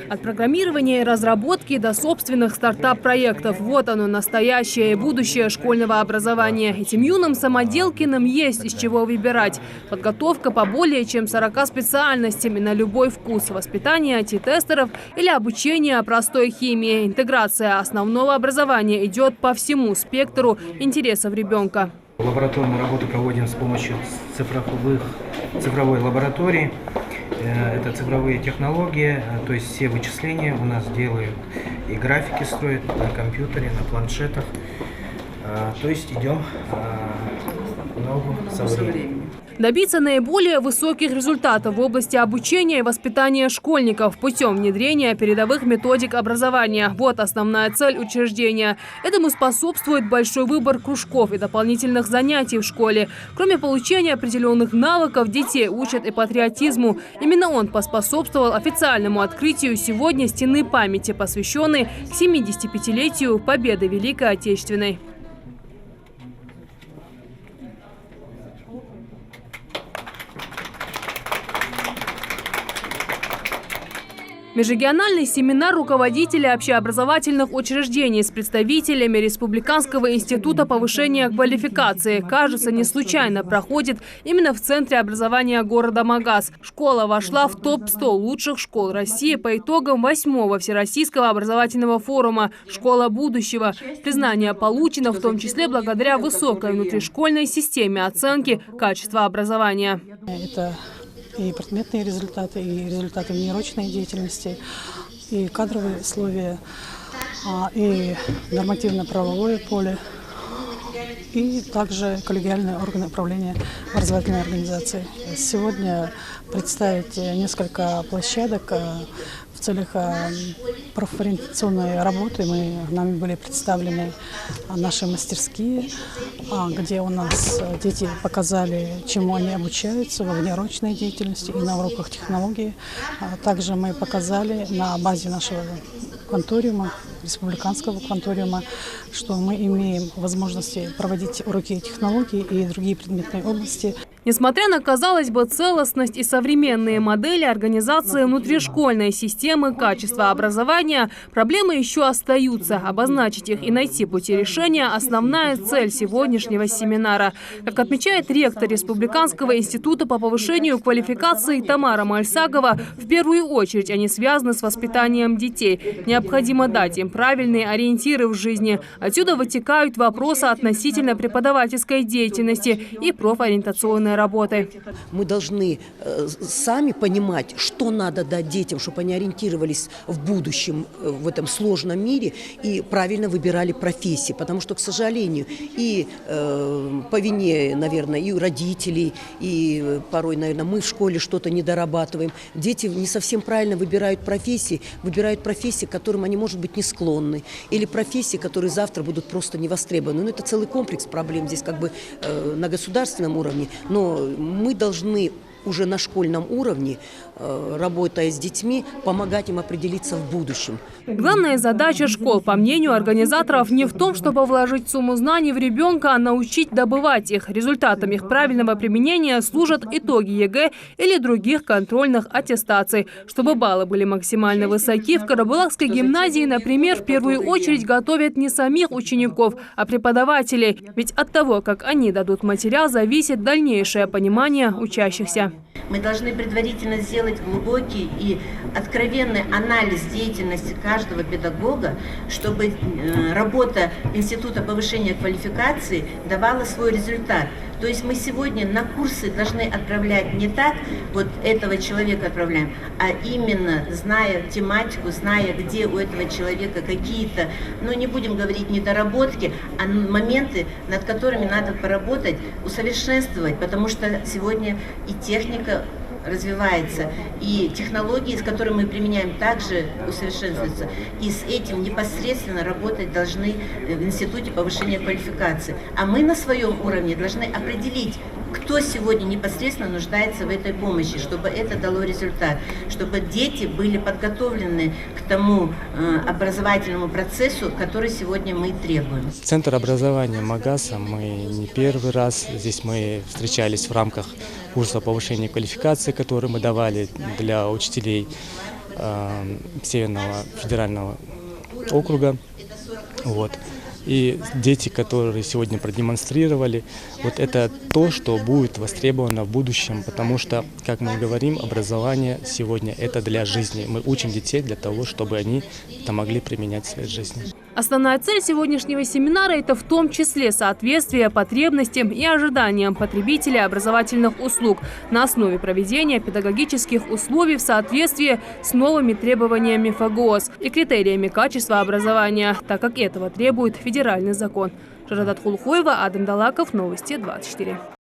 От программирования и разработки до собственных стартап-проектов. Вот оно, настоящее и будущее школьного образования. Этим юным самоделкиным есть из чего выбирать. Подготовка по более чем 40 специальностям на любой вкус. Воспитание IT-тестеров или обучение простой химии. Интеграция основного образования идет по всему спектру интересов ребенка. Лабораторную работу проводим с помощью цифровой лаборатории. Это цифровые технологии, то есть все вычисления у нас делают и графики строят на компьютере, на планшетах. То есть идем в ногу со временем. Добиться наиболее высоких результатов в области обучения и воспитания школьников путем внедрения передовых методик образования. Вот основная цель учреждения. Этому способствует большой выбор кружков и дополнительных занятий в школе. Кроме получения определенных навыков, детей учат и патриотизму. Именно он поспособствовал официальному открытию сегодня стены памяти, посвященной 75-летию Победы Великой Отечественной. Межрегиональный семинар руководителей общеобразовательных учреждений с представителями Республиканского института повышения квалификации, кажется, не случайно проходит именно в Центре образования города Магаз. Школа вошла в топ-100 лучших школ России по итогам 8-го Всероссийского образовательного форума «Школа будущего». Признание получено в том числе благодаря высокой внутришкольной системе оценки качества образования. Это и предметные результаты, и результаты внеурочной деятельности, и кадровые условия, и нормативно-правовое поле, и также коллегиальные органы управления образовательной организацией. Сегодня представить несколько площадок в целях профориентационной работы. Нами были представлены наши мастерские, где у нас дети показали, чему они обучаются во внеурочной деятельности и на уроках технологии. Также мы показали на базе нашего кванториума, республиканского кванториума, что мы имеем возможности проводить уроки технологий и другие предметные области. Несмотря на, казалось бы, целостность и современные модели организации внутришкольной системы качества образования, проблемы еще остаются. Обозначить их и найти пути решения – основная цель сегодняшнего семинара. Как отмечает ректор Республиканского института по повышению квалификации Тамара Мальсагова, в первую очередь они связаны с воспитанием детей. Необходимо дать им правильные ориентиры в жизни. Отсюда вытекают вопросы относительно преподавательской деятельности и профориентационной работы. Мы должны сами понимать, что надо дать детям, чтобы они ориентировались в будущем в этом сложном мире и правильно выбирали профессии. Потому что, к сожалению, и по вине, наверное, и у родителей, и порой, наверное, мы в школе что-то не дорабатываем. Дети не совсем правильно выбирают профессии, к которым они, может быть, не склонны. Или профессии, которые завтра будут просто не востребованы. Но это целый комплекс проблем здесь как бы на государственном уровне. Но мы должны уже на школьном уровне, работая с детьми, помогать им определиться в будущем. Главная задача школ, по мнению организаторов, не в том, чтобы вложить сумму знаний в ребенка, а научить добывать их. Результатом их правильного применения служат итоги ЕГЭ или других контрольных аттестаций. Чтобы баллы были максимально высоки, в Карабулакской гимназии, например, в первую очередь готовят не самих учеников, а преподавателей. Ведь от того, как они дадут материал, зависит дальнейшее понимание учащихся. Мы должны предварительно сделать глубокий и откровенный анализ деятельности каждого педагога, чтобы работа Института повышения квалификации давала свой результат. То есть мы сегодня на курсы должны отправлять не так, вот этого человека отправляем, а именно зная тематику, зная, где у этого человека какие-то, ну не будем говорить недоработки, а моменты, над которыми надо поработать, усовершенствовать, потому что сегодня и техника развивается, и технологии, с которыми мы применяем, также усовершенствуются. И с этим непосредственно работать должны в Институте повышения квалификации. А мы на своем уровне должны определить, кто сегодня непосредственно нуждается в этой помощи, чтобы это дало результат, чтобы дети были подготовлены к тому образовательному процессу, который сегодня мы требуем. Центр образования Магаза, мы не первый раз, здесь мы встречались в рамках курса повышения квалификации, который мы давали для учителей. Северного федерального округа. Вот. И дети, которые сегодня продемонстрировали, вот это то, что будет востребовано в будущем, потому что, как мы говорим, образование сегодня это для жизни. Мы учим детей для того, чтобы они это могли применять в своей жизни. Основная цель сегодняшнего семинара – это в том числе соответствие потребностям и ожиданиям потребителя образовательных услуг на основе проведения педагогических условий в соответствии с новыми требованиями ФГОС и критериями качества образования, так как этого требует федеральный закон. Жарадат Хулхоева, Адам Далаков, Новости 24.